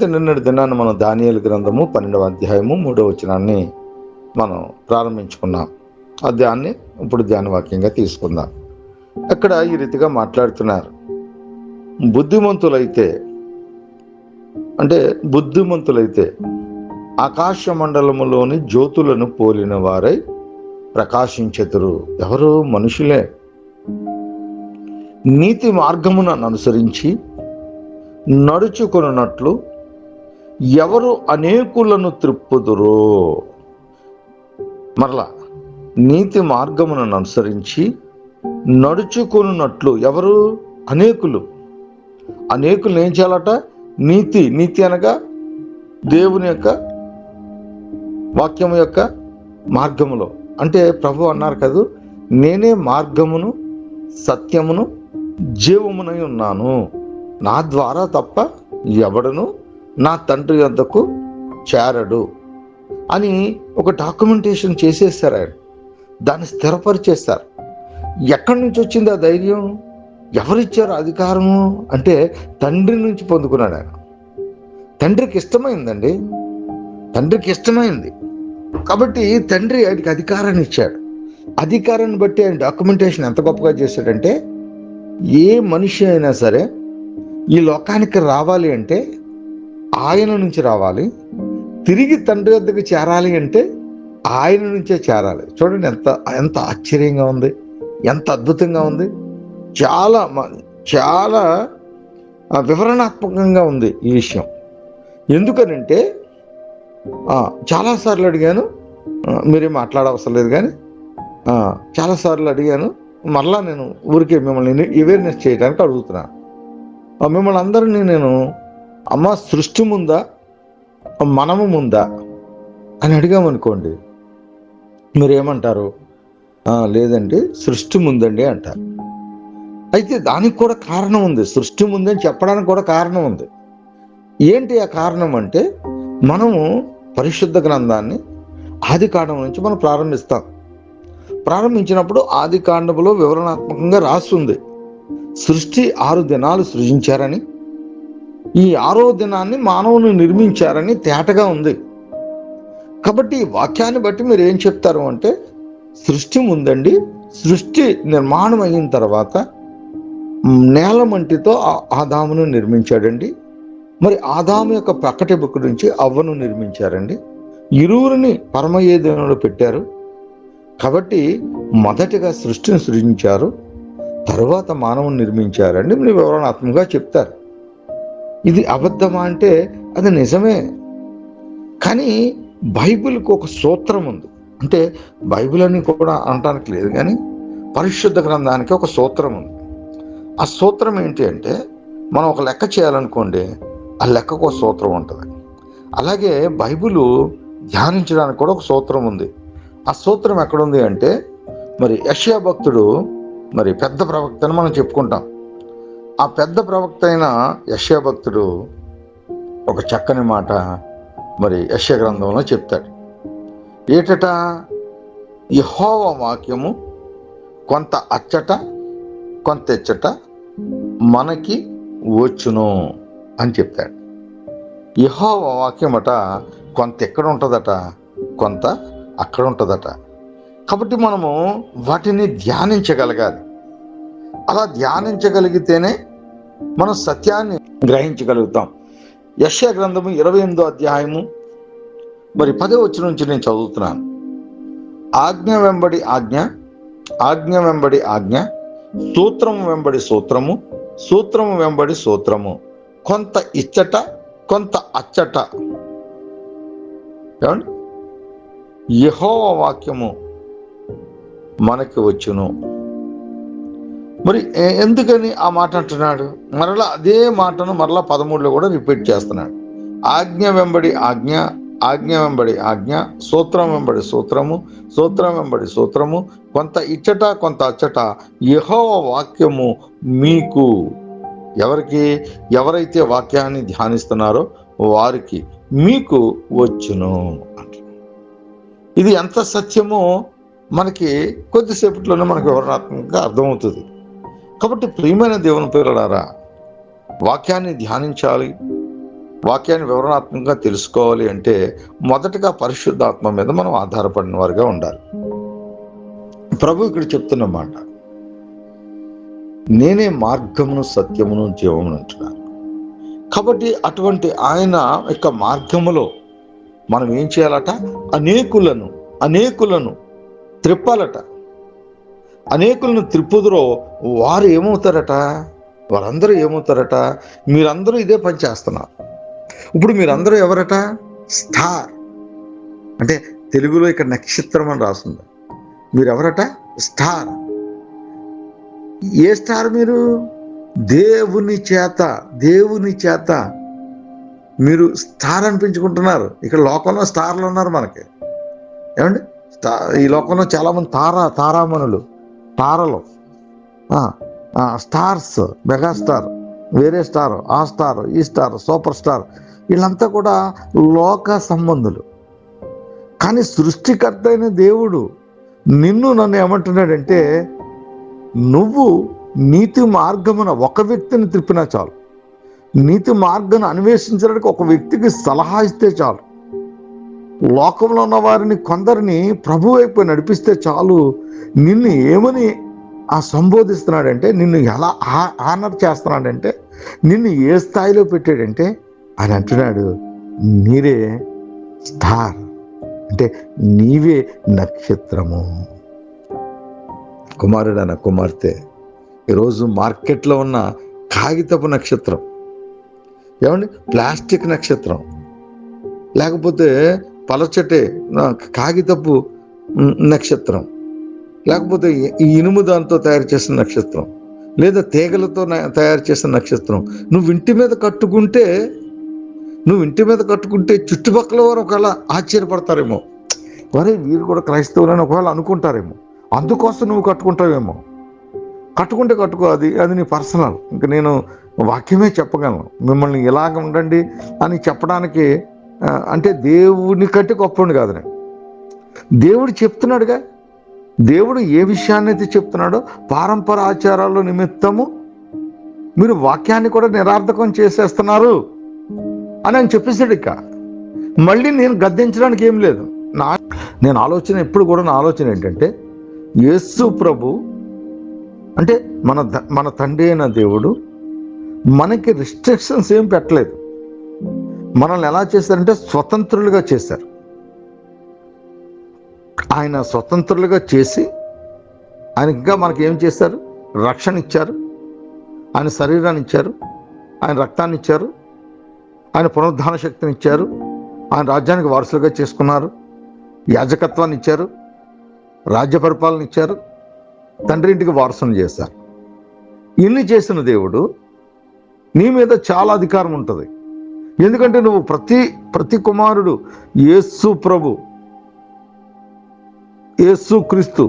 అయితే నిన్నటి దినాన్ని మనం దానియేలు గ్రంథము 12వ అధ్యాయము 3వ వచనాన్ని మనం ప్రారంభించుకున్నాం. దాన్ని ఇప్పుడు ధ్యానవాక్యంగా తీసుకుందాం. అక్కడ ఈ రీతిగా మాట్లాడుతున్నారు. బుద్ధిమంతులైతే ఆకాశ మండలములోని జ్యోతులను పోలిన వారై ప్రకాశించెదరు. ఎవరు? మనుషులే. నీతి మార్గమును అనుసరించి నడుచుకొనున్నట్లు ఎవరు అనేకులను త్రిప్పుదురో. మరలా, నీతి మార్గమును అనుసరించి నడుచుకొనున్నట్లు ఎవరు? అనేకులు. అనేకులు ఏం చేయాలట? నీతి అనగా దేవుని యొక్క వాక్యము యొక్క మార్గములో. అంటే ప్రభు అన్నారు కదా, నేనే మార్గమును సత్యమును జీవమునై ఉన్నాను, నా ద్వారా తప్ప ఎవడను నా తండ్రి వద్దకు చేరడు అని ఒక డాక్యుమెంటేషన్ చేసేసారు. ఆయన దాన్ని స్థిరపరిచేస్తారు. ఎక్కడి నుంచి వచ్చింది ఆ ధైర్యం? ఎవరిచ్చారు అధికారము అంటే తండ్రి నుంచి పొందుకున్నాడు ఆయన. తండ్రికి ఇష్టమైందండి, తండ్రికి ఇష్టమైంది కాబట్టి తండ్రి ఆయనకి అధికారాన్ని ఇచ్చాడు. అధికారాన్ని బట్టి ఆయన డాక్యుమెంటేషన్ ఎంత గొప్పగా చేశాడంటే, ఏ మనిషి అయినా సరే ఈ లోకానికి రావాలి అంటే ఆయన నుంచి రావాలి, తిరిగి తండ్రి వద్దకు చేరాలి అంటే ఆయన నుంచే చేరాలి. చూడండి ఎంత ఆశ్చర్యంగా ఉంది, ఎంత అద్భుతంగా ఉంది. చాలా చాలా వివరణాత్మకంగా ఉంది ఈ విషయం. ఎందుకనంటే చాలాసార్లు అడిగాను, మీరేం మాట్లాడవసరం లేదు, కానీ చాలాసార్లు అడిగాను. మరలా నేను ఊరికే మిమ్మల్ని అవేర్నెస్ చేయడానికి అడుగుతున్నాను. మిమ్మల్ని అందరినీ నేను, అమ్మ సృష్టి ముందా మనము ముందా అని అడిగామనుకోండి, మీరేమంటారు? లేదండి సృష్టి ముందండి అంటారు. అయితే దానికి కూడా కారణం ఉంది. సృష్టి ముందని చెప్పడానికి కూడా కారణం ఉంది. ఏంటి ఆ కారణం అంటే, మనము పరిశుద్ధ గ్రంథాన్ని ఆది కాండం నుంచి మనం ప్రారంభించినప్పుడు ఆది కాండములో వివరణాత్మకంగా రాస్తుంది, సృష్టి 6 దినాలు సృజించారని, ఈ 6వ దినాన్ని మానవుని నిర్మించారని తేటగా ఉంది. కాబట్టి ఈ వాక్యాన్ని బట్టి మీరు ఏం చెప్తారు అంటే, సృష్టి ముందండి, సృష్టి నిర్మాణం అయిన తర్వాత నేల మంటితో ఆదామును నిర్మించాడండి. మరి ఆదాము యొక్క ప్రక్కటి బుక్ నుంచి అవ్వను నిర్మించారండి. ఇరువురిని పరమయేదనలో పెట్టారు. కాబట్టి మొదటిగా సృష్టిని సృజించారు, తరువాత మానవుని నిర్మించారండి మీరు వివరణాత్మకంగా చెప్తారు. ఇది అబద్ధమా అంటే అది నిజమే. కానీ బైబిల్కి ఒక సూత్రం ఉంది. అంటే బైబిల్ అని కూడా అనటానికి లేదు, కానీ పరిశుద్ధ గ్రంథానికి ఒక సూత్రం ఉంది. ఆ సూత్రం ఏంటి అంటే, మనం ఒక లెక్క చేయాలనుకోండి, ఆ లెక్కకు ఒక సూత్రం ఉంటుంది. అలాగే బైబిల్ ధ్యానించడానికి కూడా ఒక సూత్రం ఉంది. ఆ సూత్రం ఎక్కడుంది అంటే, మరి యెషయా భక్తుడు, మరి పెద్ద ప్రవక్త అని మనం చెప్పుకుంటాం. ఆ పెద్ద ప్రవక్త అయిన యెషయా భక్తుడు ఒక చక్కని మాట మరి యెషయా గ్రంథంలో చెప్తాడు. ఏటట? యెహోవా వాక్యము కొంత అచ్చట కొంత ఎచ్చట మనకి వచ్చును అని చెప్తాడు. యెహోవా వాక్యమట కొంత ఎక్కడ ఉంటుందట, కొంత అక్కడ ఉంటుందట. కాబట్టి మనము వాటిని ధ్యానించగలగాలి. అలా ధ్యానించగలిగితేనే మనం సత్యాన్ని గ్రహించగలుగుతాం. యెషయా గ్రంథము 28వ అధ్యాయము మరి 10వ వచనం నుంచి నేను చదువుతున్నాను. ఆజ్ఞ వెంబడి ఆజ్ఞ, ఆజ్ఞ వెంబడి ఆజ్ఞ, సూత్రము వెంబడి సూత్రము, సూత్రము వెంబడి సూత్రము, కొంత ఇచ్చట కొంత అచ్చట. ఏమండి? యెహోవా వాక్యము మనకి వచ్చును. మరి ఎందుకని ఆ మాట అంటున్నాడు? మరలా అదే మాటను మరలా 13లో కూడా రిపీట్ చేస్తున్నాడు. ఆజ్ఞ వెంబడి ఆజ్ఞ, ఆజ్ఞ వెంబడి ఆజ్ఞ, సూత్రం వెంబడి సూత్రము, సూత్రం వెంబడి సూత్రము, కొంత ఇచ్చట కొంత అచ్చట యెహోవా వాక్యము మీకు. ఎవరైతే వాక్యాన్ని ధ్యానిస్తున్నారో వారికి మీకు వచ్చును అంట. ఇది ఎంత సత్యమో మనకి కొద్దిసేపట్లోనే మనకు వివరణాత్మకంగా అర్థమవుతుంది. కాబట్టి ప్రియమైన దేవుని పిల్లలారా, వాక్యాన్ని ధ్యానించాలి, వాక్యాన్ని వివరణాత్మకంగా తెలుసుకోవాలి అంటే మొదటగా పరిశుద్ధాత్మ మీద మనం ఆధారపడిన వారిగా ఉండాలి. ప్రభు ఇక్కడ చెప్తున్న మాట, నేనే మార్గమును సత్యమును జీవమును అంటున్నాను. కాబట్టి అటువంటి ఆయన యొక్క మార్గములో మనం ఏం చేయాలట? అనేకులను త్రిప్పాలట. అనేకులను త్రిప్పుదురో వారు ఏమవుతారట? వారందరూ ఏమవుతారట? మీరందరూ ఇదే పని చేస్తున్నారు. ఇప్పుడు మీరందరూ ఎవరట? స్టార్ అంటే తెలుగులో ఇక్కడ నక్షత్రం అని రాస్తుంది. మీరెవరట? స్టార్. ఏ స్టార్? మీరు దేవుని చేత మీరు స్టార్ అనిపించుకుంటున్నారు. ఇక్కడ లోకంలో స్టార్లు ఉన్నారు మనకి, ఏమండి? ఈ లోకంలో చాలామంది తారామణులు, తారలు, స్టార్స్, మెగాస్టార్, వేరే స్టార్, ఆ స్టార్, ఈ స్టార్, సూపర్ స్టార్, వీళ్ళంతా కూడా లోక సంబంధులు. కానీ సృష్టికర్త అయిన దేవుడు నన్ను ఏమంటున్నాడంటే, నువ్వు నీతి మార్గమున ఒక వ్యక్తిని త్రిప్పినా చాలు, నీతి మార్గాన్ని అన్వేషించడానికి ఒక వ్యక్తికి సలహా ఇస్తే చాలు, లోకంలో ఉన్న వారిని కొందరిని ప్రభు వైపు నడిపిస్తే చాలు, నిన్ను ఏమని సంబోధిస్తున్నాడంటే, నిన్ను ఎలా ఆనర్ చేస్తున్నాడంటే, నిన్ను ఏ స్థాయిలో పెట్టాడంటే ఆయన అంటున్నాడు, మీరే స్టార్ అంటే నీవే నక్షత్రము. కుమారుడన కుమార్తె, ఈరోజు మార్కెట్లో ఉన్న కాగితపు నక్షత్రం, ఏమండి, ప్లాస్టిక్ నక్షత్రం, లేకపోతే పలచటే కాగితపు నక్షత్రం, లేకపోతే ఈ ఇనుము దాంతో తయారు చేసిన నక్షత్రం, లేదా తీగలతో తయారు చేసిన నక్షత్రం, నువ్వు ఇంటి మీద కట్టుకుంటే చుట్టుపక్కల వారు ఒకవేళ ఆశ్చర్యపడతారేమో, వరే వీరు కూడా క్రైస్తవులని ఒకవేళ అనుకుంటారేమో, అందుకోసం నువ్వు కట్టుకుంటావేమో. కట్టుకుంటే కట్టుకో, అది నీ పర్సనల్. ఇంకా నేను వాక్యమే చెప్పగలను, మిమ్మల్ని ఇలాగ ఉండండి అని చెప్పడానికి. అంటే దేవుని కంటే గొప్పండి కాదు నేను. దేవుడు చెప్తున్నాడుగా, దేవుడు ఏ విషయాన్ని అయితే చెప్తున్నాడో, పారంపర ఆచారాల నిమిత్తము మీరు వాక్యాన్ని కూడా నిరార్థకం చేసేస్తున్నారు అని ఆయన చెప్పేశాడు. ఇక మళ్ళీ నేను గద్దించడానికి ఏం లేదు. నేను ఆలోచన ఎప్పుడు కూడా, నా ఆలోచన ఏంటంటే, యేసు ప్రభు అంటే మన తండ్రి అయిన దేవుడు మనకి రిస్ట్రిక్షన్స్ ఏం పెట్టలేదు. మనల్ని ఎలా చేశారంటే స్వతంత్రులుగా చేశారు. ఆయన స్వతంత్రులుగా చేసి ఆయన ఇంకా మనకి ఏం చేశారు? రక్షణ ఇచ్చారు, ఆయన శరీరాన్ని ఇచ్చారు, ఆయన రక్తాన్ని ఇచ్చారు, ఆయన పునరుద్ధాన శక్తిని ఇచ్చారు, ఆయన రాజ్యానికి వారసులుగా చేసుకున్నారు, యాజకత్వాన్ని ఇచ్చారు, రాజ్య పరిపాలన ఇచ్చారు, తండ్రి ఇంటికి వారసుని చేశారు. ఇన్ని చేసిన దేవుడు నీ మీద చాలా అధికారం ఉంటుంది. ఎందుకంటే నువ్వు ప్రతి కుమారుడు యేసు ప్రభు, యేసు క్రీస్తు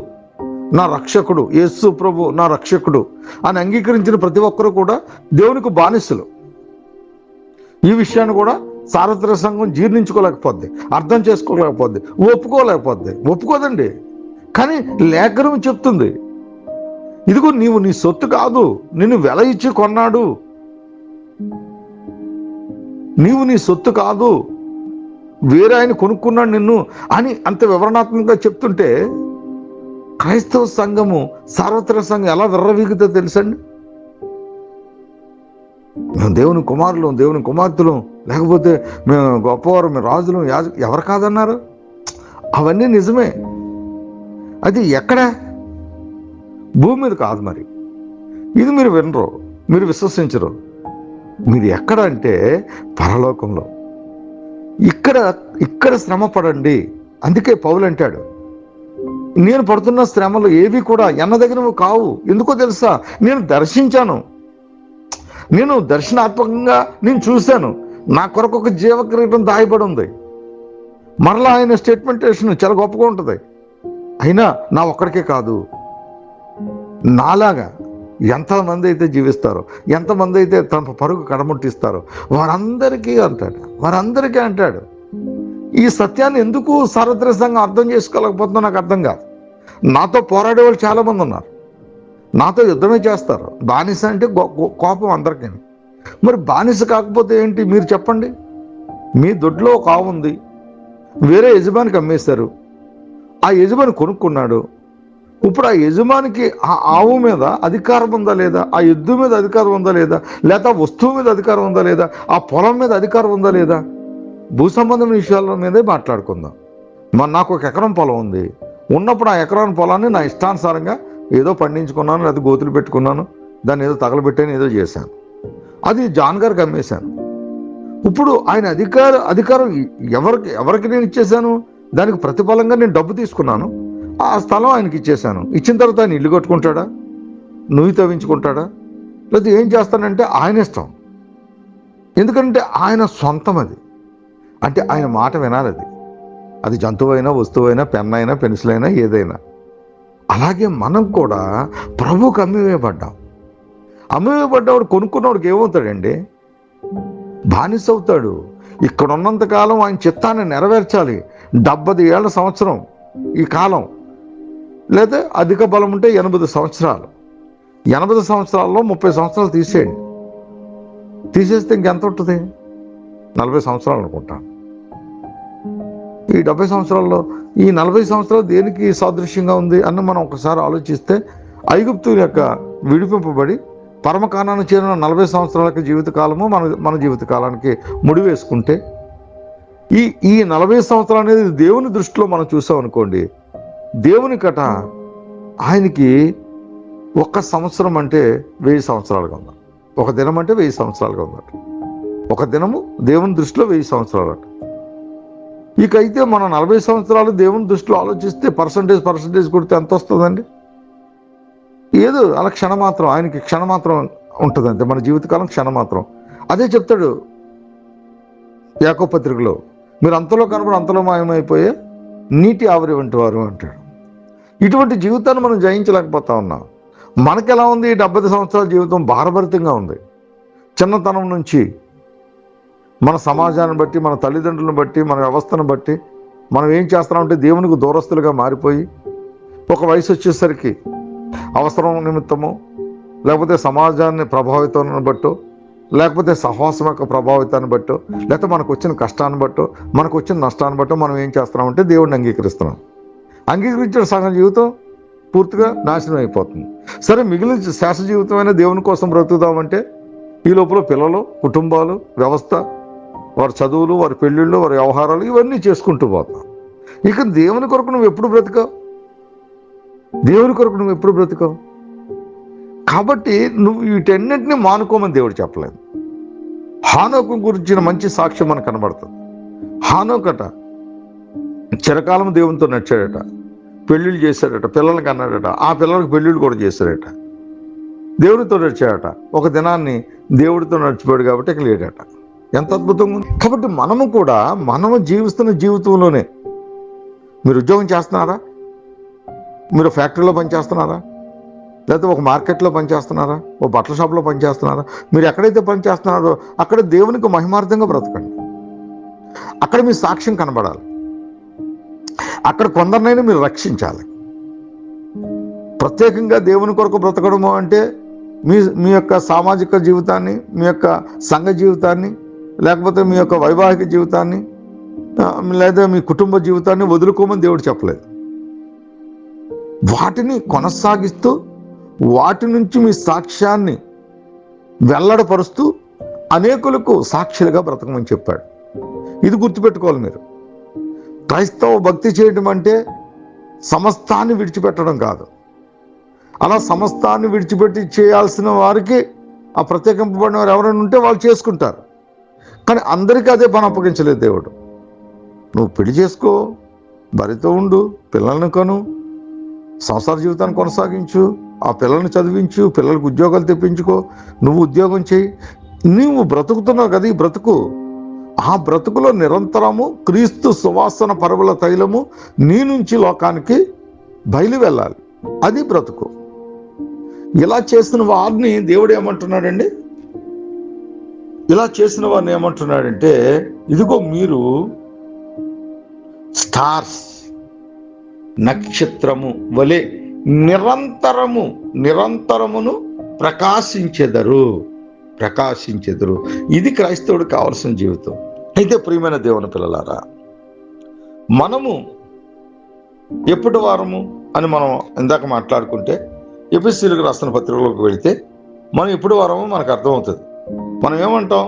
నా రక్షకుడు, యేసు ప్రభు నా రక్షకుడు అని అంగీకరించిన ప్రతి ఒక్కరూ కూడా దేవునికి బానిసలు. ఈ విషయాన్ని కూడా సార్వత్రిక సంఘం జీర్ణించుకోలేకపోద్ది, అర్థం చేసుకోలేకపోద్ది, ఒప్పుకోదండి. కానీ లేఖనం చెప్తుంది, ఇదిగో నీవు నీ సొత్తు కాదు, నిన్ను వెల ఇచ్చి కొన్నాడు, నీవు నీ సొత్తు కాదు, వేరే ఆయన కొనుక్కున్నాడు నిన్ను అని అంత వివరణాత్మకంగా చెప్తుంటే, క్రైస్తవ సంఘము, సార్వత్రిక సంఘం ఎలా విర్రవీగుతో తెలుసండి. మేము దేవుని కుమారులు, దేవుని కుమార్తెలు, లేకపోతే మేము గొప్పవారు, మేము రాజులు, ఎవరు కాదన్నారు? అవన్నీ నిజమే. అది ఎక్కడ? భూమి మీద కాదు. మరి ఇది మీరు వినరు, మీరు విశ్వసించరు. మీరు ఎక్కడ అంటే పరలోకంలో. ఇక్కడ శ్రమ పడండి. అందుకే పౌలు అంటాడు, నేను పడుతున్న శ్రమలు ఏవి కూడా ఎన్నదగినవి కావు. ఎందుకో తెలుసా? నేను దర్శించాను, నేను దర్శనాత్మకంగా నేను చూశాను, నా కొరకు ఒక జీవ కిరీటం దాయబడి ఉంది. మరలా ఆయన స్టేట్మెంటేషన్ చాలా గొప్పగా ఉంటుంది. అయినా నా ఒక్కడికే కాదు, నాలాగా ఎంతమంది అయితే జీవిస్తారో, ఎంతమంది అయితే తన పరుగు కడముట్టిస్తారో వారందరికీ అంటాడు. ఈ సత్యాన్ని ఎందుకు సార్వత్రిక సంఘం అర్థం చేసుకోలేకపోతుందో నాకు అర్థం కాదు. నాతో పోరాడే వాళ్ళు చాలామంది ఉన్నారు, నాతో యుద్ధమే చేస్తారు. బానిస అంటే కోపం అందరికీ. మరి బానిస కాకపోతే ఏంటి మీరు చెప్పండి? మీ దొడ్లో ఒక ఆవు ఉంది, వేరే యజమానికి అమ్మేశారు, ఆ యజమాని కొనుక్కున్నాడు. ఇప్పుడు ఆ యజమానికి ఆ ఆవు మీద అధికారం ఉందా లేదా, ఆ ఎద్దు మీద అధికారం ఉందా లేదా, లేదా వస్తువు మీద అధికారం ఉందా లేదా, ఆ పొలం మీద అధికారం ఉందా లేదా, భూ సంబంధమైన విషయాల మీదే మాట్లాడుకుందాం. నాకు ఒక ఎకరం పొలం ఉంది, ఉన్నప్పుడు ఆ ఎకరం పొలాన్ని నా ఇష్టానుసారంగా ఏదో పండించుకున్నాను, లేదా గోతులు పెట్టుకున్నాను, దాన్ని ఏదో తగలబెట్టాను, ఏదో చేశాను, అది జాన్ గారికి అమ్మేశాను. ఇప్పుడు ఆయన అధికారం ఎవరికి నేను ఇచ్చేశాను, దానికి ప్రతిఫలంగా నేను డబ్బు తీసుకున్నాను, ఆ స్థలం ఆయనకి ఇచ్చేశాను. ఇచ్చిన తర్వాత ఆయన ఇల్లు కట్టుకుంటాడా, నువ్వు తవ్వించుకుంటాడా, లేదా ఏం చేస్తానంటే ఆయన ఇష్టం. ఎందుకంటే ఆయన సొంతం అది. అంటే ఆయన మాట వినాలి. అది జంతువైనా, వస్తువైనా, పెన్ అయినా, పెన్సిల్ అయినా, ఏదైనా. అలాగే మనం కూడా ప్రభువుకు అమ్మివేయబడ్డవాడు కొనుక్కున్నవాడికి ఏమవుతాడండి? బానిస అవుతాడు. ఇక్కడ ఉన్నంతకాలం ఆయన చిత్తాన్ని నెరవేర్చాలి. 70 ఏళ్ల సంవత్సరం ఈ కాలం, లేదా అధిక బలం ఉంటే 80 సంవత్సరాలు. 80 సంవత్సరాల్లో 30 సంవత్సరాలు తీసేయండి. తీసేస్తే ఇంకెంత ఉంటుంది? 40 సంవత్సరాలు అనుకుంటాను. ఈ 70 సంవత్సరాల్లో ఈ 40 సంవత్సరాలు దేనికి సాదృశ్యంగా ఉంది అన్న మనం ఒకసారి ఆలోచిస్తే, ఐగుప్తు యొక్క విడిపింపబడి పరమకానాన్ని చేరిన 40 సంవత్సరాలకి జీవితకాలము మన జీవితకాలానికి ముడివేసుకుంటే, ఈ 40 సంవత్సరాలు అనేది దేవుని దృష్టిలో మనం చూసాం అనుకోండి, దేవుని కట ఆయనకి ఒక్క సంవత్సరం అంటే 1000 సంవత్సరాలుగా ఉందా, ఒక దినం అంటే 1000 సంవత్సరాలుగా ఉందట. ఒక దినము దేవుని దృష్టిలో 1000 సంవత్సరాలు అట. ఇకైతే మనం 40 సంవత్సరాలు దేవుని దృష్టిలో ఆలోచిస్తే పర్సంటేజ్ కొడితే ఎంత వస్తుందండి? ఏదో అలా క్షణమాత్రం, ఆయనకి క్షణమాత్రం ఉంటుంది అంతే. మన జీవితకాలం క్షణమాత్రం. అదే చెప్తాడు యాకోబు పత్రికలో, మీరు అంతలో కనబడి అంతలో మాయమైపోయే నీటి ఆవిరి వంటి వారు అంటాడు. ఇటువంటి జీవితాన్ని మనం జయించలేకపోతా ఉన్నాం. మనకెలా ఉంది? 70 సంవత్సరాల జీవితం భారభరితంగా ఉంది. చిన్నతనం నుంచి మన సమాజాన్ని బట్టి, మన తల్లిదండ్రులను బట్టి, మన వ్యవస్థను బట్టి మనం ఏం చేస్తున్నామంటే దేవునికి దూరస్తులుగా మారిపోయి, ఒక వయసు వచ్చేసరికి అవసరం నిమిత్తము, లేకపోతే సమాజాన్ని ప్రభావితాన్ని బట్టో, లేకపోతే సహవాసం యొక్క ప్రభావితాన్ని బట్టో, లేకపోతే మనకు వచ్చిన కష్టాన్ని బట్టో, మనకు వచ్చిన నష్టాన్ని బట్టో మనం ఏం చేస్తున్నామంటే దేవుడిని అంగీకరిస్తున్నాం. అంగీకరించిన సగం జీవితం పూర్తిగా నాశనం అయిపోతుంది. సరే, మిగిలిన శేష జీవితమైన దేవుని కోసం బ్రతుకుదామంటే ఈ లోపల పిల్లలు, కుటుంబాలు, వ్యవస్థ, వారి చదువులు, వారి పెళ్ళిళ్ళు, వారి వ్యవహారాలు ఇవన్నీ చేసుకుంటూ పోతాం. ఇక దేవుని కొరకు నువ్వు ఎప్పుడు బ్రతికావు? కాబట్టి నువ్వు వీటన్నింటినీ మానుకోమని దేవుడు చెప్పలేదు. హానోకు గురించిన మంచి సాక్ష్యం మనకు కనబడుతుంది. హానోకట చిరకాలం దేవునితో నడిచాడట, పెళ్ళిళ్ళు చేశాడట, పిల్లలకి అన్నాడట, ఆ పిల్లలకు పెళ్ళిళ్ళు కూడా చేశాడట, దేవుడితో నడిచాడట. ఒక దినాన్ని దేవుడితో నడిచిపోయాడు కాబట్టి ఇక లేడట. ఎంత అద్భుతంగా ఉంది. కాబట్టి మనము జీవిస్తున్న జీవితంలోనే, మీరు ఉద్యోగం చేస్తున్నారా, మీరు ఫ్యాక్టరీలో పనిచేస్తున్నారా, లేకపోతే ఒక మార్కెట్లో పనిచేస్తున్నారా, ఒక బట్టల షాప్లో పనిచేస్తున్నారా, మీరు ఎక్కడైతే పనిచేస్తున్నారో అక్కడ దేవునికి మహిమార్థంగా బ్రతకండి. అక్కడ మీ సాక్ష్యం కనబడాలి. అక్కడ కొందరినైనా మీరు రక్షించాలి. ప్రత్యేకంగా దేవుని కొరకు బ్రతకడము అంటే మీ యొక్క సామాజిక జీవితాన్ని, మీ యొక్క సంఘ జీవితాన్ని, లేకపోతే మీ యొక్క వైవాహిక జీవితాన్ని, లేదా మీ కుటుంబ జీవితాన్ని వదులుకోమని దేవుడు చెప్పలేదు. వాటిని కొనసాగిస్తూ, వాటి నుంచి మీ సాక్ష్యాన్ని వెల్లడపరుస్తూ అనేకులకు సాక్షులుగా బ్రతకమని చెప్పాడు. ఇది గుర్తుపెట్టుకోవాలి మీరు. క్రైస్తవ భక్తి చేయడం అంటే సమస్తాన్ని విడిచిపెట్టడం కాదు. అలా సమస్తాన్ని విడిచిపెట్టి చేయాల్సిన వారికి, ఆ ప్రత్యేకింపబడిన వారు ఎవరైనా ఉంటే వాళ్ళు చేసుకుంటారు. కానీ అందరికీ అదే పని అప్పగించలేదు దేవుడు. నువ్వు పెళ్లి చేసుకో, భార్యతో ఉండు, పిల్లల్ని కను, సంసార జీవితాన్ని కొనసాగించు, ఆ పిల్లల్ని చదివించు, పిల్లలకు ఉద్యోగాలు తెప్పించుకో, నువ్వు ఉద్యోగం చేయి. నువ్వు బ్రతుకుతున్నావు కదా, ఈ బ్రతుకు, ఆ బ్రతుకులో నిరంతరము క్రీస్తు సువాసన పరువుల తైలము నీ నుంచి లోకానికి బయలు వెళ్ళాలి. అది బ్రతుకు. ఇలా చేసిన వారిని దేవుడు ఏమంటున్నాడండి? ఇలా చేసిన వారిని ఏమంటున్నాడంటే, ఇదిగో మీరు స్టార్స్, నక్షత్రము వలె నిరంతరమును ప్రకాశించెదరు. ఇది క్రైస్తవుడికి కావలసిన జీవితం. అయితే ప్రియమైన దేవుని పిల్లలారా, మనము ఎప్పటి వారము అని మనం ఇందాక మాట్లాడుకుంటే ఎఫెసీయులకు రాసిన పత్రికలోకి వెళితే మనం ఎప్పటి వారము మనకు అర్థమవుతుంది. మనం ఏమంటాం?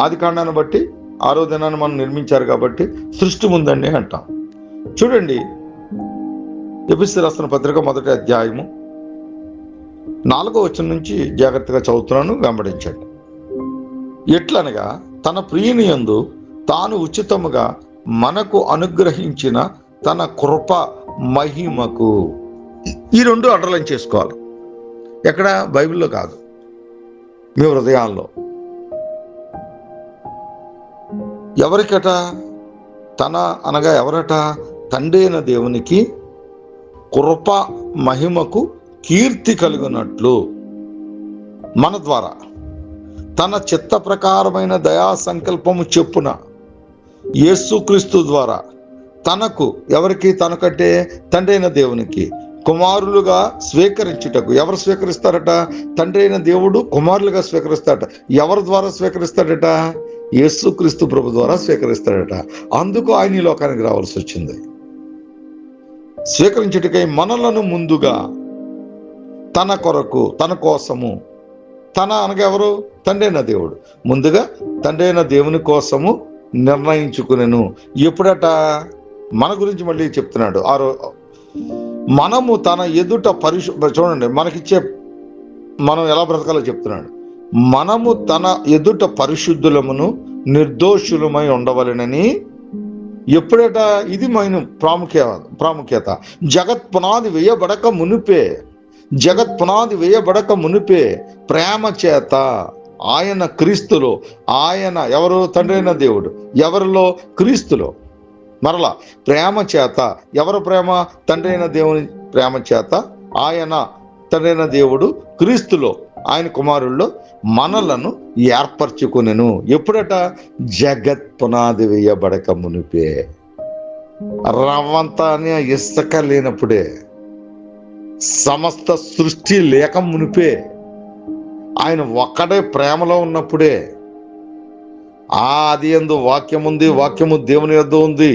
ఆది కాండాన్ని బట్టి 6వ దినాన్ని మనం నిర్మించారు కాబట్టి సృష్టి ముందండి అంటాం. చూడండి, ఎఫెసీయులకు రాసిన పత్రిక 1వ అధ్యాయము 4వ వచనం నుంచి జాగ్రత్తగా చదువుతున్నాను, వెంబడించండి. ఎట్లనగా తన ప్రియుని యందు తాను ఉచితముగా మనకు అనుగ్రహించిన తన కృప మహిమకు. ఈ రెండు అండర్లైన్ చేసుకోవాలి. ఎక్కడ? బైబిల్లో కాదు, మీ హృదయాల్లో. ఎవరికట? తన అనగా ఎవరట? తండ్రి అయిన దేవునికి కృప మహిమకు కీర్తి కలుగునట్లు మన ద్వారా తన చిత్త ప్రకారమైన దయా సంకల్పము చెప్పున యేసుక్రీస్తు ద్వారా తనకు, ఎవరికి? తనకంటే తండ్రి అయిన దేవునికి కుమారులుగా స్వీకరించుటకు. ఎవరు స్వీకరిస్తారట? తండ్రి అయిన దేవుడు కుమారులుగా స్వీకరిస్తాడట. ఎవరి ద్వారా స్వీకరిస్తాడట? యేసుక్రీస్తు ప్రభు ద్వారా స్వీకరిస్తాడట. అందుకు ఆయన ఈ లోకానికి రావాల్సి వచ్చింది. స్వీకరించుటకై మనలను ముందుగా తన కొరకు, తన కోసము, తన అనగా ఎవరు? తండ్రి అయిన దేవుడు ముందుగా తండ్రి అయిన దేవుని కోసము నిర్ణయించుకునేను. ఎప్పుడట? మన గురించి మళ్ళీ చెప్తున్నాడు. మనము తన ఎదుట చూడండి, మనకిచ్చే మనం ఎలా బ్రతకాలో చెప్తున్నాడు. మనము తన ఎదుట పరిశుద్ధులమును నిర్దోషులమై ఉండవలెనని. ఎప్పుడట? ఇది మన ప్రాముఖ్యత. జగత్ పునాది వేయబడక మునిపే ప్రేమ చేత ఆయన క్రీస్తులో, ఆయన ఎవరు? తండ్రి అయిన దేవుడు. ఎవరిలో? క్రీస్తులో. మరలా ప్రేమ చేత, ఎవరు ప్రేమ? తండ్రి అయిన దేవుని ప్రేమ చేత ఆయన తండ్రి అయిన దేవుడు క్రీస్తులో, ఆయన కుమారుల్లో మనలను ఏర్పరచుకొనెను. ఎప్పుడట? జగత్ పునాది వేయబడక మునిపే. రవ్వంతా అనే ఇసుక లేనప్పుడే, సమస్త సృష్టి లేక మునిపే, ఆయన ఒక్కడే ప్రేమలో ఉన్నప్పుడే, ఆది యందు వాక్యముంది, వాక్యము దేవుని యొద్ద ఉంది,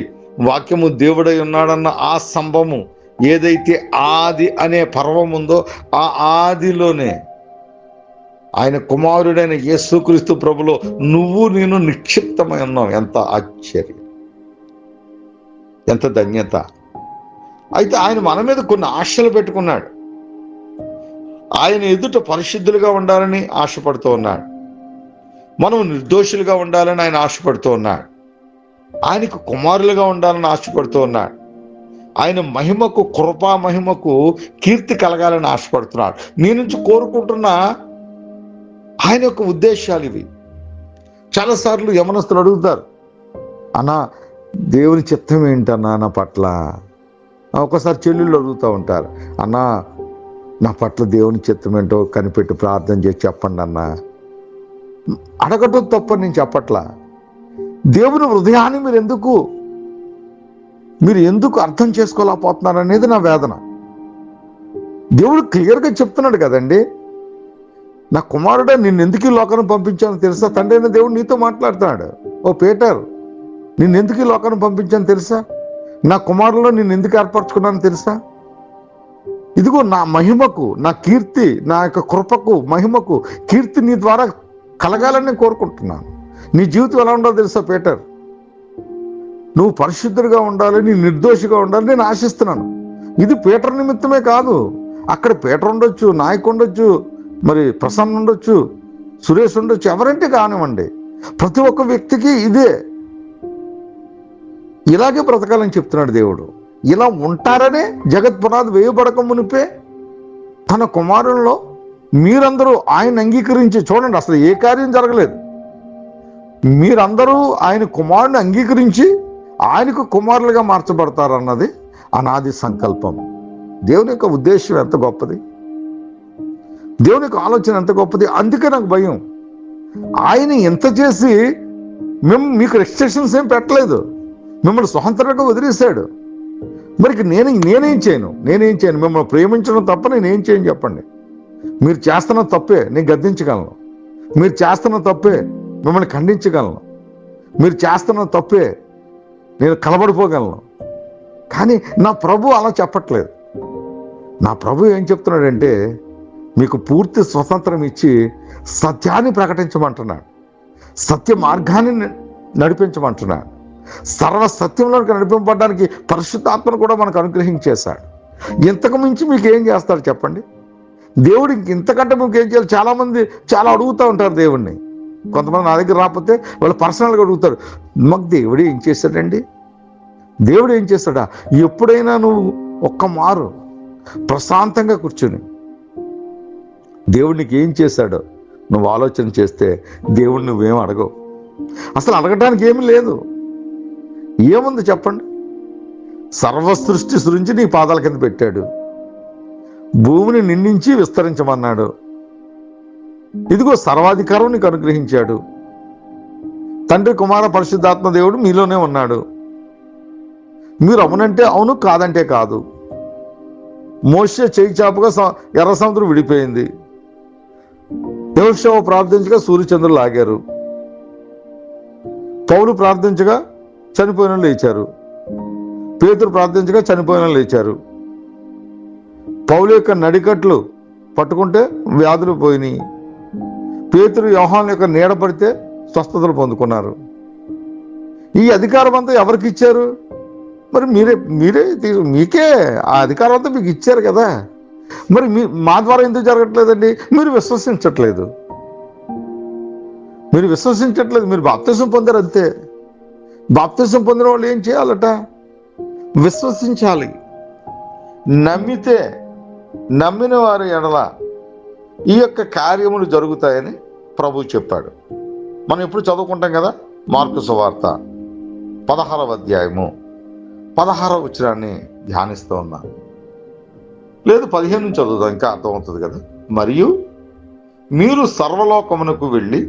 వాక్యము దేవుడై ఉన్నాడన్న ఆ సంభవము ఏదైతే ఆది అనే పర్వం ఉందో ఆ ఆదిలోనే ఆయన కుమారుడైన యేసుక్రీస్తు ప్రభులో నువ్వు నేను నిక్షిప్తమై ఉన్నావు. ఎంత ఆశ్చర్యం, ఎంత ధన్యత. అయితే ఆయన మన మీద కొన్ని ఆశలు పెట్టుకున్నాడు. ఆయన ఎదుట పరిశుద్ధులుగా ఉండాలని ఆశపడుతూ ఉన్నాడు. మనం నిర్దోషులుగా ఉండాలని ఆయన ఆశపడుతూ ఉన్నాడు. ఆయనకు కుమారులుగా ఉండాలని ఆశపడుతూ ఉన్నాడు. ఆయన మహిమకు, కృపా మహిమకు కీర్తి కలగాలని ఆశపడుతున్నాడు. నీ నుంచి కోరుకుంటున్న ఆయన యొక్క ఉద్దేశాలు ఇవి. చాలాసార్లు యవనస్తులు అడుగుతారు, అన్నా దేవుని చిత్తం ఏంటన్నా నా పట్ల? ఒకసారి చెల్లెళ్ళు అడుగుతూ ఉంటారు, అన్నా నా పట్ల దేవుని చిత్తం ఏంటో కనిపెట్టి ప్రార్థన చేసి చెప్పండి అన్నా. అడగటం తప్ప నేను చెప్పట్లా. దేవుని హృదయాన్ని మీరు ఎందుకు అర్థం చేసుకోలేకపోతున్నారు అనేది నా వేదన. దేవుడు క్లియర్గా చెప్తున్నాడు కదండి, నా కుమారుడే నిన్నెందుకు ఈ లోకాన్ని పంపించాను తెలుసా? తండ్రి అయిన దేవుడు నీతో మాట్లాడుతున్నాడు. ఓ పీటర్, నిన్నెందుకు ఈ లోకాన్ని పంపించాను తెలుసా? నా కుమారులో నిన్నెందుకు ఏర్పరచుకున్నాను తెలుసా? ఇదిగో నా మహిమకు, నా కీర్తి, నా యొక్క కృపకు, మహిమకు కీర్తి నీ ద్వారా కలగాలని నేను కోరుకుంటున్నాను. నీ జీవితం ఎలా ఉండాలో తెలుసా పీటర్? నువ్వు పరిశుద్ధుడిగా ఉండాలి, నీ నిర్దోషిగా ఉండాలి నేను ఆశిస్తున్నాను. ఇది పీటర్ నిమిత్తమే కాదు, అక్కడ పీటర్ ఉండొచ్చు, నాయకు ఉండొచ్చు, మరి ప్రసన్న ఉండొచ్చు, సురేష్ ఉండొచ్చు, ఎవరంటే కానివ్వండి, ప్రతి ఒక్క వ్యక్తికి ఇదే, ఇలాగే బ్రతకాలని చెప్తున్నాడు దేవుడు. ఇలా ఉంటారనే జగత్ పునాది వేయబడక మునిపే తన కుమారుల్లో మీరందరూ ఆయన అంగీకరించి, చూడండి అసలు ఏ కార్యం జరగలేదు, మీరందరూ ఆయన కుమారుని అంగీకరించి ఆయనకు కుమారులుగా మార్చబడతారన్నది అనాది సంకల్పం. దేవుని యొక్క ఉద్దేశం ఎంత గొప్పది, దేవుని యొక్క ఆలోచన ఎంత గొప్పది. అందుకే నాకు భయం. ఆయన ఎంత చేసి మీకు రెస్ట్రిక్షన్స్ ఏం పెట్టలేదు, మిమ్మల్ని స్వతంత్రంగా వదిలేశాడు. మరి నేనేం చేయను? మిమ్మల్ని ప్రేమించడం తప్ప నేనేం చేయను చెప్పండి? మీరు చేస్తున్న తప్పే నేను గద్దించగలను, మీరు చేస్తున్న తప్పే మిమ్మల్ని ఖండించగలను. మీరు చేస్తున్న తప్పే, నేను కలబడిపోగలను. కానీ నా ప్రభు అలా చెప్పట్లేదు. నా ప్రభు ఏం చెప్తున్నాడంటే, మీకు పూర్తి స్వతంత్రం ఇచ్చి సత్యాన్ని ప్రకటించమంటున్నాడు, సత్య మార్గాన్ని నడిపించమంటున్నాడు. సర్వ సత్యంలోకి నడిపింపడానికి పరిశుద్ధాత్మను కూడా మనకు అనుగ్రహించేశాడు. ఇంతకు మించి మీకు ఏం చేస్తాడు చెప్పండి? దేవుడు ఇంతకంటే మీకు ఏం చేయాలి? చాలామంది చాలా అడుగుతూ ఉంటారు దేవుణ్ణి. కొంతమంది నా దగ్గర రాకపోతే వాళ్ళు పర్సనల్గా అడుగుతారు, మాకు దేవుడు ఏం చేశాడండి? దేవుడు ఏం చేస్తాడా? ఎప్పుడైనా నువ్వు ఒక్క మారు ప్రశాంతంగా కూర్చొని దేవుడికి ఏం చేశాడో నువ్వు ఆలోచన చేస్తే దేవుడు నువ్వేం అడగవు. అసలు అడగటానికి ఏమీ లేదు. ఏముంది చెప్పండి? సర్వ సృష్టి సృంచి నీ పాదాల కింద పెట్టాడు, భూమిని నిండించి విస్తరించమన్నాడు, ఇదిగో సర్వాధికారం నీకు అనుగ్రహించాడు. తండ్రి కుమార పరిశుద్ధాత్మ దేవుడు మీలోనే ఉన్నాడు. మీరు అవునంటే అవును, కాదంటే కాదు. మోషే చేయి చాపుగా ఎర్ర సముద్రం విడిపోయింది. యెహోషువ ప్రార్థించగా సూర్యచంద్రులు లాగారు. పౌలు ప్రార్థించగా చనిపోయిన లేచారు. పేతురు ప్రార్థించగా చనిపోయిన లేచారు. పౌలు యొక్క నడికట్లు పట్టుకుంటే వ్యాధులు పోయినాయి. పేతురు యోహాను యొక్క నీడ పడితే స్వస్థతలు పొందుకున్నారు. ఈ అధికారం అంతా ఎవరికి ఇచ్చారు? మరి మీకే ఆ అధికారం అంతా మీకు ఇచ్చారు కదా. మరి మా ద్వారా ఎందుకు జరగట్లేదండి? మీరు విశ్వసించట్లేదు. మీరు బాప్తిసం పొందారు అంతే. బాప్తిసం పొందిన వాళ్ళు ఏం చేయాలట? విశ్వసించాలి. నమ్మితే, నమ్మిన వారి ఎడల ఈ యొక్క కార్యములు జరుగుతాయని ప్రభు చెప్పాడు. మనం ఎప్పుడు చదువుకుంటాం కదా, మార్కు సువార్త 16వ అధ్యాయము 16వ వచనాన్ని ధ్యానిస్తూ ఉన్నాం. లేదు 15 నుంచి చదువుదాం, ఇంకా అర్థమవుతుంది కదా. మరియు మీరు సర్వలోకమునకు వెళ్ళి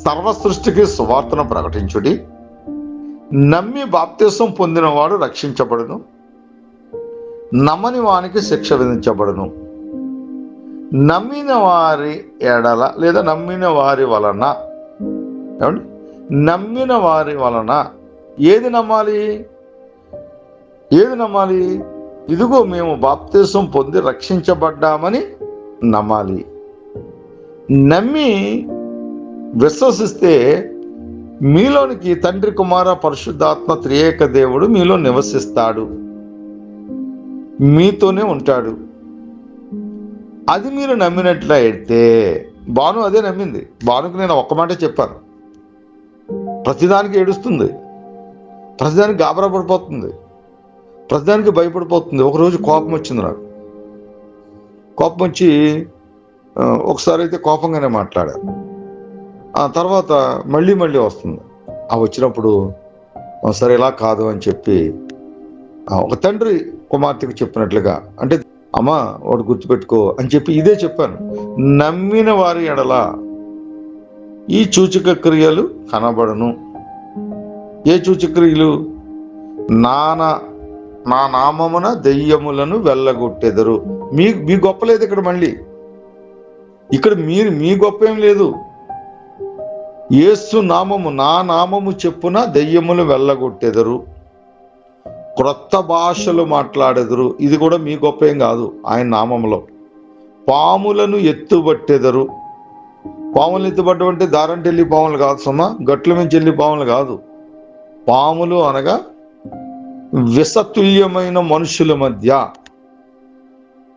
సర్వ సృష్టికి సువార్తను ప్రకటించుడి. నమ్మి బాప్తిసం పొందినవాడు రక్షించబడును, నమ్మని వానికి శిక్ష విధించబడును. నమ్మిన వారి ఎడల లేదా నమ్మిన వారి వలన, ఏమండి, నమ్మిన వారి వలన ఏది నమ్మాలి? ఇదిగో మేము బాప్తిసం పొంది రక్షించబడ్డామని నమ్మాలి. నమ్మి విశ్వసిస్తే మీలోనికి తండ్రి కుమార పరిశుద్ధాత్మ త్రియేక దేవుడు మీలో నివసిస్తాడు, మీతోనే ఉంటాడు. అది మీరు నమ్మినట్లయితే, భాను అదే నమ్మింది. భానుకు నేను ఒక్క మాట చెప్పాను, ప్రతిదానికి ఏడుస్తుంది, ప్రతిదానికి గాబరా పడిపోతుంది, ప్రతిదానికి భయపడిపోతుంది. ఒకరోజు కోపం వచ్చింది నాకు. కోపం వచ్చి ఒకసారి అయితే కోపంగానే మాట్లాడాను. ఆ తర్వాత మళ్ళీ వస్తుంది. ఆ వచ్చినప్పుడు సరే ఇలా కాదు అని చెప్పి ఒక తండ్రి కుమార్తెకు చెప్పినట్లుగా, అంటే అమ్మా వాడు గుర్తుపెట్టుకో అని చెప్పి ఇదే చెప్పాను. నమ్మిన వారి ఎడల ఈ సూచక క్రియలు కనబడను. ఏ సూచక్రియలు? నా నామమున దెయ్యములను వెళ్ళగొట్టెదరు. మీ గొప్ప లేదు ఇక్కడ. మళ్ళీ ఇక్కడ మీ గొప్ప ఏం లేదు. యేసు నామము, నా నామము చెప్పున దెయ్యములు వెళ్ళగొట్టెదరు, క్రొత్త భాషలు మాట్లాడెదరు. ఇది కూడా మీ గొప్ప ఏం కాదు. ఆయన నామంలో పాములను ఎత్తుబట్టెదరు. పాములను ఎత్తుబట్టం అంటే దారంటి వెళ్ళి పాములు కాదు సుమా, గట్ల నుంచి వెళ్ళి పాములు కాదు. పాములు అనగా విషతుల్యమైన మనుషుల మధ్య,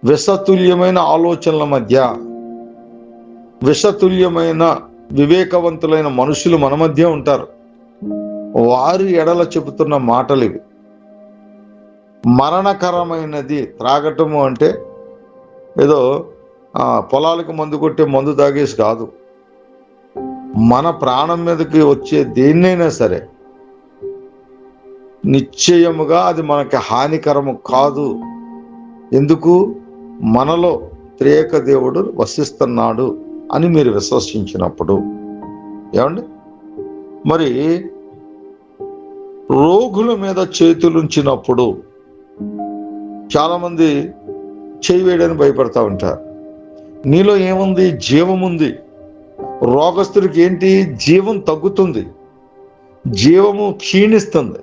విషతుల్యమైన ఆలోచనల మధ్య, విషతుల్యమైన వివేకవంతులైన మనుషులు మన మధ్య ఉంటారు. వారి ఎడల చెబుతున్న మాటలు ఇవి. మరణకరమైనది త్రాగటము అంటే ఏదో పొలాలకు మందు కొట్టే మందు తాగేసి కాదు. మన ప్రాణం మీదకి వచ్చే దేన్నైనా సరే నిశ్చయముగా అది మనకి హానికరము కాదు. ఎందుకు? మనలో త్రియేక దేవుడు వసిస్తున్నాడు అని మీరు విశ్వసించినప్పుడు. ఏమండి, మరి రోగుల మీద చేతులుంచినప్పుడు చాలామంది చేయి వేయడానికి భయపడతా ఉంటారు. నీలో ఏముంది? జీవం ఉంది. రోగస్తుడికి ఏంటి? జీవం తగ్గుతుంది. జీవము క్షీణిస్తుంది.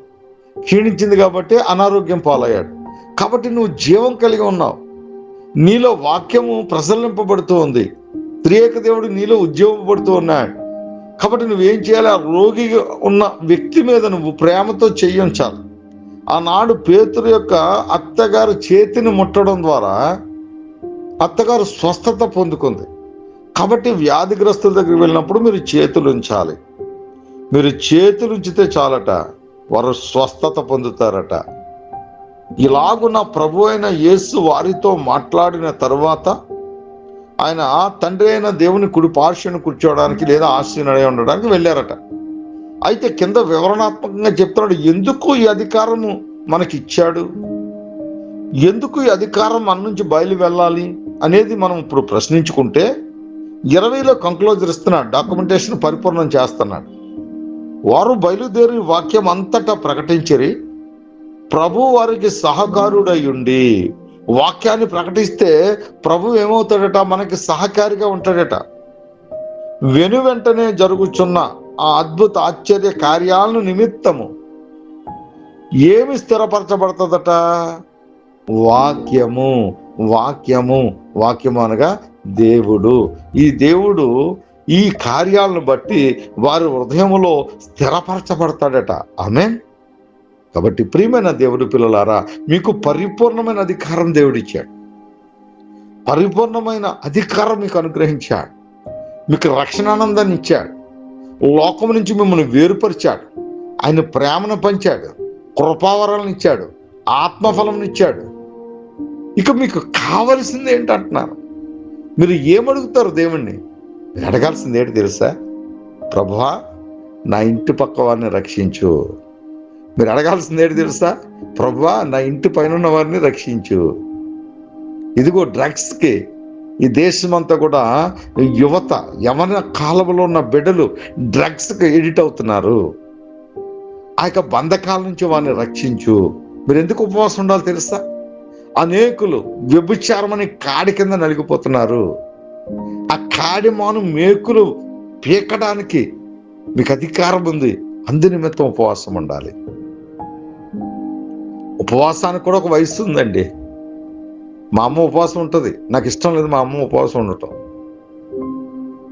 క్షీణించింది కాబట్టి అనారోగ్యం పాలయ్యాడు. కాబట్టి నువ్వు జీవం కలిగి ఉన్నావు. నీలో వాక్యము ప్రసరింపబడుతూ ఉంది. త్రియేక దేవుడు నీలో ఉద్యోగపడుతూ ఉన్నాడు. కాబట్టి నువ్వేం చేయాలి? ఆ రోగిగా ఉన్న వ్యక్తి మీద నువ్వు ప్రేమతో చెయ్యించాలి. ఆనాడు పేతురు యొక్క అత్తగారు చేతిని ముట్టడం ద్వారా అత్తగారు స్వస్థత పొందుకుంది. కాబట్టి వ్యాధిగ్రస్తుల దగ్గరికి వెళ్ళినప్పుడు మీరు చేతులు ఉంచాలి. మీరు చేతులు ఉంచితే చాలట, వారు స్వస్థత పొందుతారట. ఇలాగున్న ప్రభు అయిన యేసు వారితో మాట్లాడిన తరువాత ఆయన తండ్రి అయిన దేవుని కుడి పార్శ్వను కూర్చోవడానికి లేదా ఆశీనుడై ఉండడానికి వెళ్ళారట. అయితే కింద వివరణాత్మకంగా చెప్తున్నాడు, ఎందుకు ఈ అధికారము మనకి ఇచ్చాడు, ఎందుకు ఈ అధికారం మన నుంచి బయలు వెళ్ళాలి అనేది మనం ఇప్పుడు ప్రశ్నించుకుంటే 20లో కంక్లూజర్ ఇస్తున్నాడు, డాక్యుమెంటేషన్ పరిపూర్ణం చేస్తున్నాడు. వారు బయలుదేరి వాక్యం అంతటా ప్రకటించిరి. ప్రభు వారికి సహకారుడై ఉండి వాక్యాన్ని ప్రకటిస్తే ప్రభు ఏమవుతాడట? మనకి సహకారిగా ఉంటాడట. వెంటనే జరుగుచున్న ఆ అద్భుత ఆశ్చర్య కార్యాలను నిమిత్తము ఏమి స్థిరపరచబడుతుందట? వాక్యము. వాక్యము వాక్యము అనగా దేవుడు. ఈ దేవుడు ఈ కార్యాలను బట్టి వారి హృదయములో స్థిరపరచబడతాడట. ఆమేన్. కాబట్టి ప్రియమైన దేవుడి పిల్లలారా, మీకు పరిపూర్ణమైన అధికారం దేవుడిచ్చాడు. పరిపూర్ణమైన అధికారం మీకు అనుగ్రహించాడు. మీకు రక్షణానందాన్ని ఇచ్చాడు. లోకం నుంచి మిమ్మల్ని వేరుపరిచాడు. ఆయన ప్రేమను పంచాడు. కృపావరాలను ఇచ్చాడు. ఆత్మఫలం ఇచ్చాడు. ఇక మీకు కావలసింది ఏంటంటున్నారు? మీరు ఏమడుగుతారు దేవుణ్ణి? అడగాల్సింది ఏంటి తెలుసా? ప్రభువా, నా ఇంటి పక్క వారిని రక్షించు. మీరు అడగాల్సింది ఏంటి తెలుసా? ప్రభువా, నా ఇంటి పైన ఉన్న వారిని రక్షించు. ఇదిగో డ్రగ్స్కి ఈ దేశమంతా కూడా యువత, యవన కాలంలో ఉన్న బిడ్డలు డ్రగ్స్కి ఎడిట్ అవుతున్నారు. ఆ యొక్క బంధకాల నుంచి వారిని రక్షించు. మీరు ఎందుకు ఉపవాసం ఉండాలి తెలుసా? అనేకులు వ్యభిచారమని కాడి కింద నలిగిపోతున్నారు. ఆ కాడి మాను మేకులు పీకడానికి మీకు అధికారం ఉంది. అందు నిమిత్తం ఉపవాసం ఉండాలి. ఉపవాసానికి కూడా ఒక వయసు ఉందండి. మా అమ్మ ఉపవాసం ఉంటుంది. నాకు ఇష్టం లేదు మా అమ్మ ఉపవాసం ఉండటం.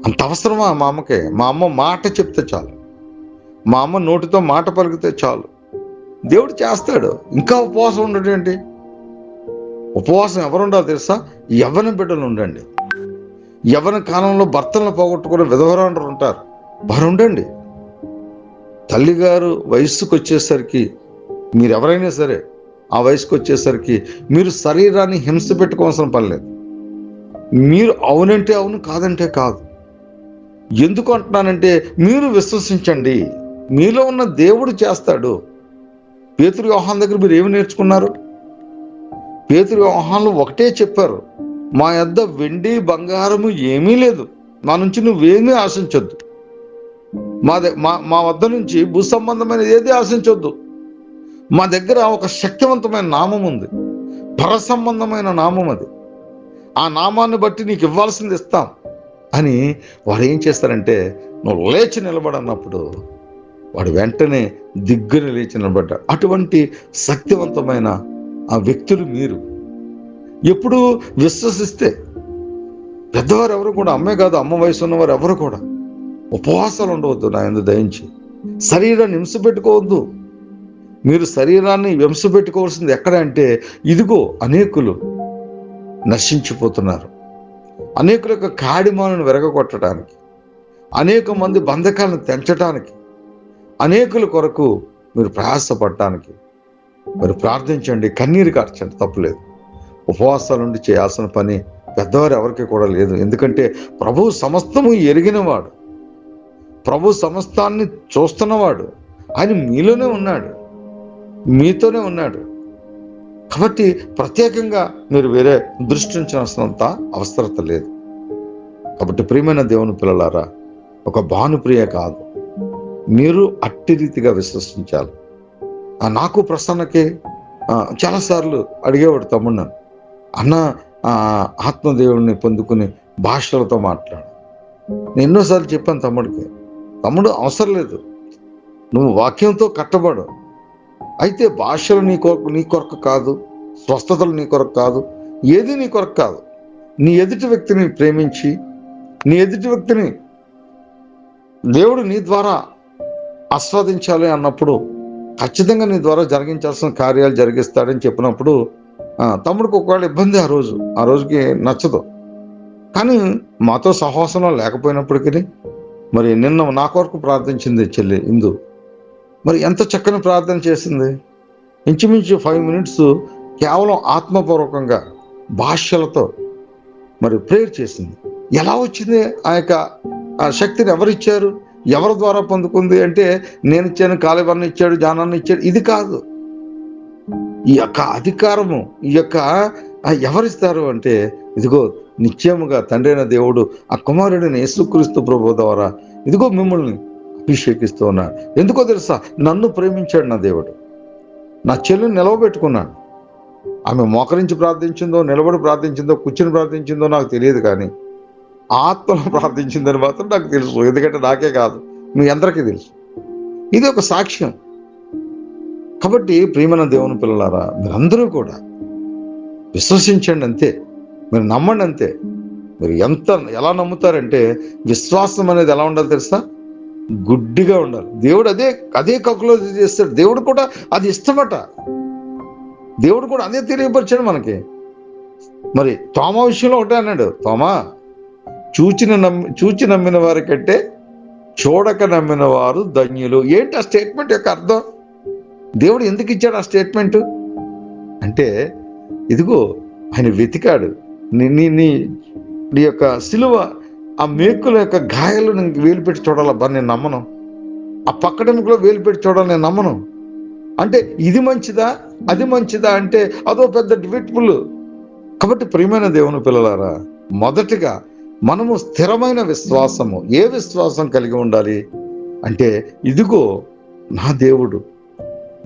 అంత అవసరమా మా అమ్మకి? మా అమ్మ మాట చెప్తే చాలు, మా అమ్మ నోటితో మాట పలికితే చాలు, దేవుడు చేస్తాడు. ఇంకా ఉపవాసం ఉండడం ఏంటి? ఉపవాసం ఎవరు ఉండాలి తెలుసా? యవ్వన బిడ్డలు ఉండండి. యవ్వన కాలంలో భర్తలను పోగొట్టుకునే విధవరాండ్రు ఉంటారు, వారు ఉండండి. తల్లిగారు వయస్సుకు వచ్చేసరికి, మీరు ఎవరైనా సరే ఆ వయసుకు వచ్చేసరికి మీరు శరీరాన్ని హింస పెట్టుకోవాల్సిన పని లేదు. మీరు అవునంటే అవును, కాదంటే కాదు. ఎందుకు అంటున్నానంటే, మీరు విశ్వసించండి, మీలో ఉన్న దేవుడు చేస్తాడు. పేతురు యోహాను దగ్గర మీరు ఏమి నేర్చుకున్నారు? పేతురు యోహానులు ఒకటే చెప్పారు, మా యొద్ద వెండి బంగారము ఏమీ లేదు, మా నుంచి నువ్వేమీ ఆశించొద్దు. మా వద్ద నుంచి భూ సంబంధమైన ఏది ఆశించొద్దు. మా దగ్గర ఒక శక్తివంతమైన నామం ఉంది, పర సంబంధమైన నామం అది. ఆ నామాన్ని బట్టి నీకు ఇవ్వాల్సింది ఇస్తాం అని వాడు ఏం చేస్తారంటే, నువ్వు లేచి నిలబడన్నప్పుడు వాడు వెంటనే దిగ్గున లేచి నిలబడ్డాడు. అటువంటి శక్తివంతమైన ఆ వ్యక్తులు మీరు ఎప్పుడు విశ్వసిస్తే, పెద్దవారు ఎవరు కూడా, అమ్మే కాదు అమ్మ వయసు ఉన్నవారు ఎవరు కూడా ఉపవాసాలు ఉండవద్దు. నా యందు దయించి శరీరాన్ని హింస పెట్టుకోవద్దు. మీరు శరీరాన్ని హింస పెట్టుకోవాల్సింది ఎక్కడ అంటే, ఇదిగో అనేకులు నశించిపోతున్నారు. అనేకుల యొక్క కాడిమాలను విరగొట్టడానికి, అనేక మంది బంధకాలను తెంచడానికి, అనేకుల కొరకు మీరు ప్రయాసపడటానికి మీరు ప్రార్థించండి, కన్నీరు కార్చండి, తప్పులేదు. ఉపవాసాల నుండి చేయాల్సిన పని పెద్దవారు ఎవరికి కూడా లేదు. ఎందుకంటే ప్రభు సమస్తము ఎరిగినవాడు, ప్రభు సమస్తాన్ని చూస్తున్నవాడు. ఆయన మీలోనే ఉన్నాడు, మీతోనే ఉన్నాడు. కాబట్టి ప్రత్యేకంగా మీరు వేరే దృష్టి ఉంచాల్సినంత అవసరత లేదు. కాబట్టి ప్రియమైన దేవుని పిల్లలారా, ఒక భానుప్రియ కాదు, మీరు అట్టి రీతిగా విశ్వసించాలి. నాకు ప్రసన్నకి చాలాసార్లు అడిగేవాడు తమ్ముడు నన్ను, అన్న ఆత్మదేవుడిని పొందుకుని భాషలతో మాట్లాడు. నేను ఎన్నోసార్లు చెప్పాను తమ్ముడికి, తమ్ముడు అవసరం లేదు, నువ్వు వాక్యంతో కట్టబడు. అయితే భాషలు నీ కొరకు కాదు, స్వస్థతలు నీ కొరకు కాదు, ఏది నీ కొరకు కాదు. నీ ఎదుటి వ్యక్తిని ప్రేమించి, నీ ఎదుటి వ్యక్తిని దేవుడు నీ ద్వారా ఆస్వాదించాలి అన్నప్పుడు ఖచ్చితంగా నీ ద్వారా జరిగించాల్సిన కార్యాలు జరిగిస్తాడని చెప్పినప్పుడు తమ్ముడికి ఒకవేళ ఇబ్బంది ఆ రోజుకి నచ్చదు. కానీ మాతో సహవాసంలో లేకపోయినప్పటికీ మరి నిన్న నా కొరకు ప్రార్థించింది చెల్లి ఇందు. మరి ఎంత చక్కని ప్రార్థన చేసింది. ఇంచుమించు 5 minutes కేవలం ఆత్మపూర్వకంగా భాషలతో మరి ప్రేయర్ చేసింది. ఎలా వచ్చింది ఆ యొక్క శక్తిని? ఎవరిచ్చారు? ఎవరి ద్వారా పొందుకుంది అంటే, నేను ఇచ్చాను, కాళీవర్ణ ఇచ్చాడు, జానాన్ని ఇచ్చాడు, ఇది కాదు. ఈ యొక్క అధికారము ఎవరిస్తారు అంటే, ఇదిగో నిత్యముగా తండ్రి అయిన దేవుడు ఆ కుమారుడిని యేసుక్రీస్తు ప్రభువు ద్వారా ఇదిగో మిమ్మల్ని అభిషేకిస్తూ ఉన్నాడు. ఎందుకో తెలుసా? నన్ను ప్రేమించాడు నా దేవుడు. నా చెల్లిని నిలవబెట్టుకున్నాడు. ఆమె మోకరించి ప్రార్థించిందో, నిలబడి ప్రార్థించిందో, కూర్చుని ప్రార్థించిందో నాకు తెలియదు, కానీ ఆత్మలో ప్రార్థించిందని మాత్రం నాకు తెలుసు. ఎందుకంటే నాకే కాదు, మీ అందరికీ తెలుసు. ఇది ఒక సాక్ష్యం. కాబట్టి ప్రియమైన దేవుని పిల్లలారా, మీరందరూ కూడా విశ్వసించండి అంతే, మీరు నమ్మండి అంతే. మీరు ఎలా నమ్ముతారంటే, విశ్వాసం అనేది ఎలా ఉండాలి తెలుసా? గుడ్డిగా ఉండాలి. దేవుడు అదే కక్కులో చేస్తాడు. దేవుడు కూడా అది ఇష్టమట. దేవుడు కూడా అదే తెలియపరిచాడు మనకి. మరి తోమా విషయంలో ఒకటే అన్నాడు, తోమా, చూచి నమ్మిన వారి కంటే చూడక నమ్మిన వారు ధన్యులు. ఏంటి ఆ స్టేట్మెంట్ యొక్క అర్థం? దేవుడు ఎందుకు ఇచ్చాడు ఆ స్టేట్మెంట్ అంటే, ఇదిగో ఆయన వెతికాడు. నీ యొక్క సిలువ ఆ మేకుల యొక్క గాయాలు నేను వేలు పెట్టి చూడాలబ్బా, నేను నమ్మను. ఆ పక్కడెముకలో వేలు పెట్టి చూడాలి, నేను నమ్మను. అంటే ఇది మంచిదా అది మంచిదా అంటే అదో పెద్ద డిబేటబుల్. కాబట్టి ప్రియమైన దేవుని పిల్లలారా, మొదటిగా మనము స్థిరమైన విశ్వాసము, ఏ విశ్వాసం కలిగి ఉండాలి అంటే, ఇదిగో నా దేవుడు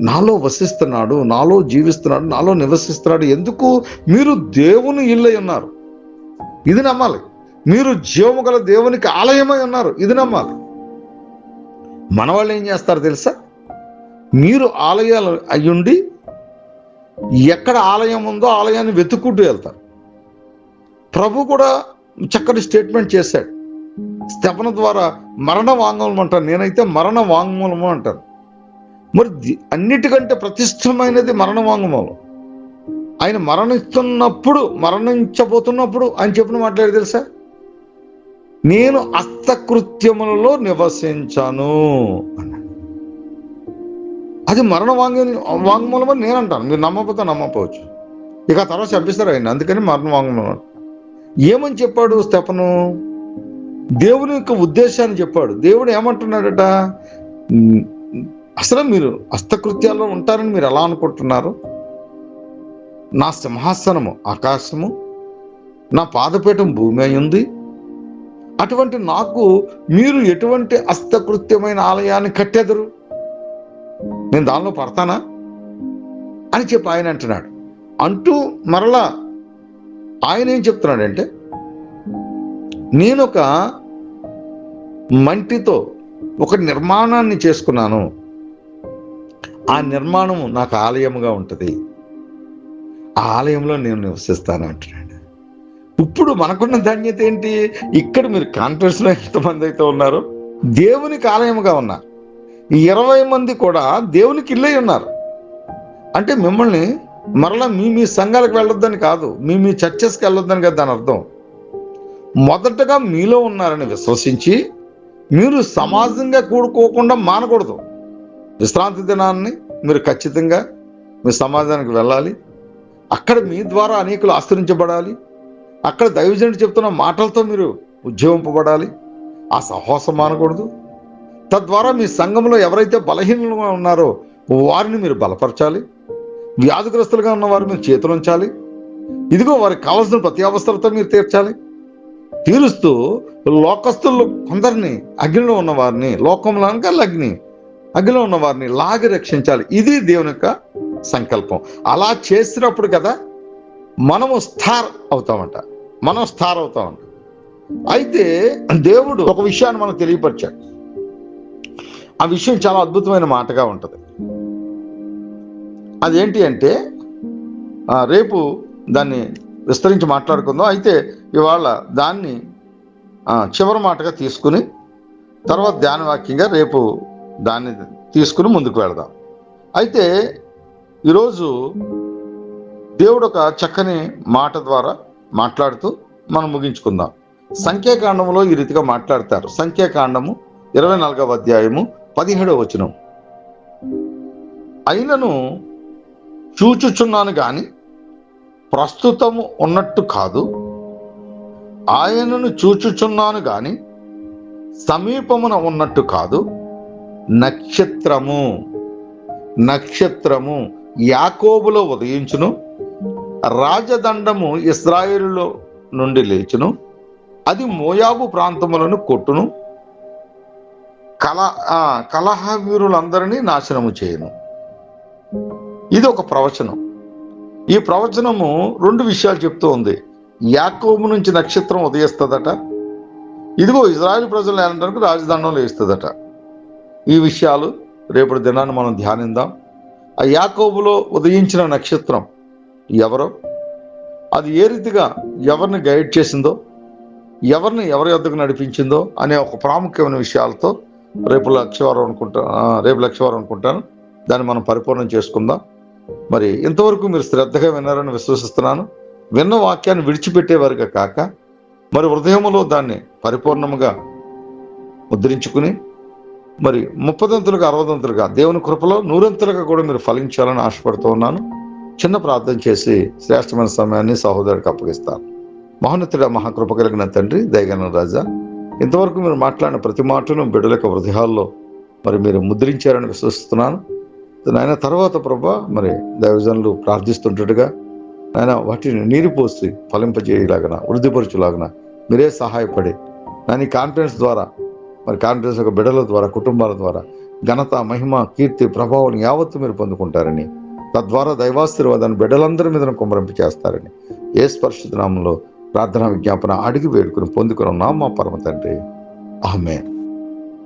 నాలో వసిస్తున్నాడు, నాలో జీవిస్తున్నాడు, నాలో నివసిస్తున్నాడు. ఎందుకు? మీరు దేవుని ఇల్లై ఉన్నారు, ఇది నమ్మాలి. మీరు జీవము గల దేవునికి ఆలయమై ఉన్నారు, ఇది నమ్మాలి. మన వాళ్ళు ఏం చేస్తారు తెలుసా? మీరు ఆలయాలు అయ్యుండి ఎక్కడ ఆలయం ఉందో ఆలయాన్ని వెతుక్కుంటూ వెళ్తారు. ప్రభు కూడా చక్కటి స్టేట్మెంట్ చేశాడు. స్తెఫను ద్వారా మరణ వాంగ్మూలం అంటారు, నేనైతే మరణ వాంగ్మూలము అంటాను. మరి అన్నిటికంటే ప్రతిష్టమైనది మరణ వాంగ్మూలం. ఆయన మరణించబోతున్నప్పుడు ఆయన చెప్పిన మాట్లాడి తెలుసా? నేను హస్తకృత్యములలో నివసించాను అన్నాడు. అది మరణ వాంగ్మూలం అని నేను అంటాను. మీరు నమ్మకపోతే నమ్మకపోవచ్చు. ఇక తర్వాత చంపిస్తారు ఆయన, అందుకని మరణ వాంగ్మూలం. ఏమని చెప్పాడు స్తెఫను? దేవుని యొక్క ఉద్దేశాన్ని చెప్పాడు. దేవుడు ఏమంటున్నాడట? అసలు మీరు హస్తకృత్యాల్లో ఉంటారని మీరు ఎలా అనుకుంటున్నారు? నా సింహాసనము ఆకాశము, నా పాదపీఠం భూమి అయి ఉంది. అటువంటి నాకు మీరు ఎటువంటి హస్తకృత్యమైన ఆలయాన్ని కట్టెదరు? నేను దానిలో పడతానా అని చెప్పి ఆయన అంటున్నాడు. అంటూ మరలా ఆయన ఏం చెప్తున్నాడంటే, నేను ఒక మంటితో ఒక నిర్మాణాన్ని చేసుకున్నాను, ఆ నిర్మాణము నాకు ఆలయముగా ఉంటుంది, ఆ ఆలయంలో నేను నివసిస్తాను అంటున్నాడు. ఇప్పుడు మనకున్న ధన్యత ఏంటి? ఇక్కడ మీరు కాన్ఫరెన్స్లో ఎంతమంది అయితే ఉన్నారో దేవునికి ఆలయముగా ఉన్నారు. 20 మంది కూడా దేవునికి ఇల్లై ఉన్నారు. అంటే మిమ్మల్ని మరలా మీ సంఘాలకు వెళ్ళొద్దని కాదు, మీ చర్చెస్కి వెళ్ళొద్దని కదా దాని అర్థం. మొదటగా మీలో ఉన్నారని విశ్వసించి మీరు సమాజంగా కూడుకోకుండా మానకూడదు. విశ్రాంతి దినాన్ని మీరు ఖచ్చితంగా మీ సమాజానికి వెళ్ళాలి. అక్కడ మీ ద్వారా అనేకులు ఆశ్రయించబడాలి. అక్కడ దైవజనుడు చెప్తున్న మాటలతో మీరు ఉజ్జీవింపబడాలి. ఆ సహవాసం మానకూడదు. తద్వారా మీ సంఘంలో ఎవరైతే బలహీనంగా ఉన్నారో వారిని మీరు బలపరచాలి. వ్యాధిగ్రస్తులుగా ఉన్న వారు మీరు చేతులు ఉంచాలి. ఇదిగో వారికి కావాల్సిన ప్రతి అవసరతో మీరు తీర్చాలి. తీరుస్తూ లోకస్తులు కొందరిని, అగ్నిలో ఉన్న వారిని, లోకంలో అగ్నిలో ఉన్న వారిని లాగి రక్షించాలి. ఇది దేవుని యొక్క సంకల్పం. అలా చేసినప్పుడు కదా మనము స్టార్ అవుతామంట. అయితే దేవుడు ఒక విషయాన్ని మనకు తెలియపరిచాడు. ఆ విషయం చాలా అద్భుతమైన మాటగా ఉంటుంది. అదేంటి అంటే రేపు దాన్ని విస్తరించి మాట్లాడుకుందాం. అయితే ఇవాళ దాన్ని చివరి మాటగా తీసుకుని తర్వాత ధ్యానవాక్యంగా రేపు దాన్ని తీసుకుని ముందుకు వెళదాం. అయితే ఈరోజు దేవుడు ఒక చక్కని మాట ద్వారా మాట్లాడుతూ మనం ముగించుకుందాం. సంఖ్యాకాండములో ఈ రీతిగా మాట్లాడతారు. సంఖ్యాకాండము 24వ అధ్యాయము 17వ వచనం. అయినను చూచుచున్నాను గాని ప్రస్తుతము ఉన్నట్టు కాదు, ఆయనను చూచుచున్నాను గాని సమీపమున ఉన్నట్టు కాదు. నక్షత్రము యాకోబులో ఉదయించును, రాజదండము ఇశ్రాయేలులో నుండి లేచును, అది మోయాబు ప్రాంతములను కొట్టును, కలహ వీరులందరినీ నాశనము చేయను. ఇది ఒక ప్రవచనం. ఈ ప్రవచనము 2 విషయాలు చెప్తూ ఉంది. యాకోబు నుంచి నక్షత్రం ఉదయిస్తుందట, ఇదిగో ఇజ్రాయేల్ ప్రజలు ఏమంటానికి రాజదండంలో ఇస్తుందట. ఈ విషయాలు రేపటి దినాన్ని మనం ధ్యానిద్దాం. ఆ యాకోబులో ఉదయించిన నక్షత్రం ఎవరో, అది ఏ రీతిగా ఎవరిని గైడ్ చేసిందో, ఎవరిని ఎవరి వద్దకు నడిపించిందో అనే ఒక ప్రాముఖ్యమైన విషయాలతో రేపు లక్షవారం అనుకుంటాను దాన్ని మనం పరిపూర్ణం చేసుకుందాం. మరి ఇంతవరకు మీరు శ్రద్ధగా విన్నారని విశ్వసిస్తున్నాను. విన్న వాక్యాన్ని విడిచిపెట్టేవారుగా కాక మరి హృదయములో దాన్ని పరిపూర్ణముగా ముద్రించుకుని మరి 30ంతులుగా 60ంతులుగా దేవుని కృపలో 100ంతులుగా కూడా మీరు ఫలించాలని ఆశపడుతూ ఉన్నాను. చిన్న ప్రార్థన చేసి శ్రేష్టమైన సమయాన్ని సహోదరుడికి అప్పగిస్తాను. మహోన్నతుడ మహాకృప కలిగిన తండ్రి, దయగల రాజా, ఇంతవరకు మీరు మాట్లాడిన ప్రతి మాటను బిడ్డల యొక్క హృదయాల్లో మరి మీరు ముద్రించారని విశ్వసిస్తున్నాను. నాయన తర్వాత ప్రభా మరి దైవజనులు ప్రార్థిస్తుంటట్టుగా నాయన వాటిని నీరు పోసి ఫలింపజేయలాగన వృద్ధిపరచులాగన మీరే సహాయపడి నాని కాన్ఫిడెన్స్ ద్వారా మరి కాన్ఫిడెన్స్ యొక్క బిడ్డల ద్వారా కుటుంబాల ద్వారా ఘనత, మహిమ, కీర్తి, ప్రభావం యావత్తు మీరు పొందుకుంటారని, తద్వారా దైవాశీర్వాదాన్ని బిడ్డలందరి మీద కుమ్మరింపు చేస్తారని యేసు పరిశుద్ధ నామములో ప్రార్థనా విజ్ఞాపన అడిగి వేడుకుని పొందుకుని ఉన్నాం మా పరమ తండ్రి. ఆమేన్.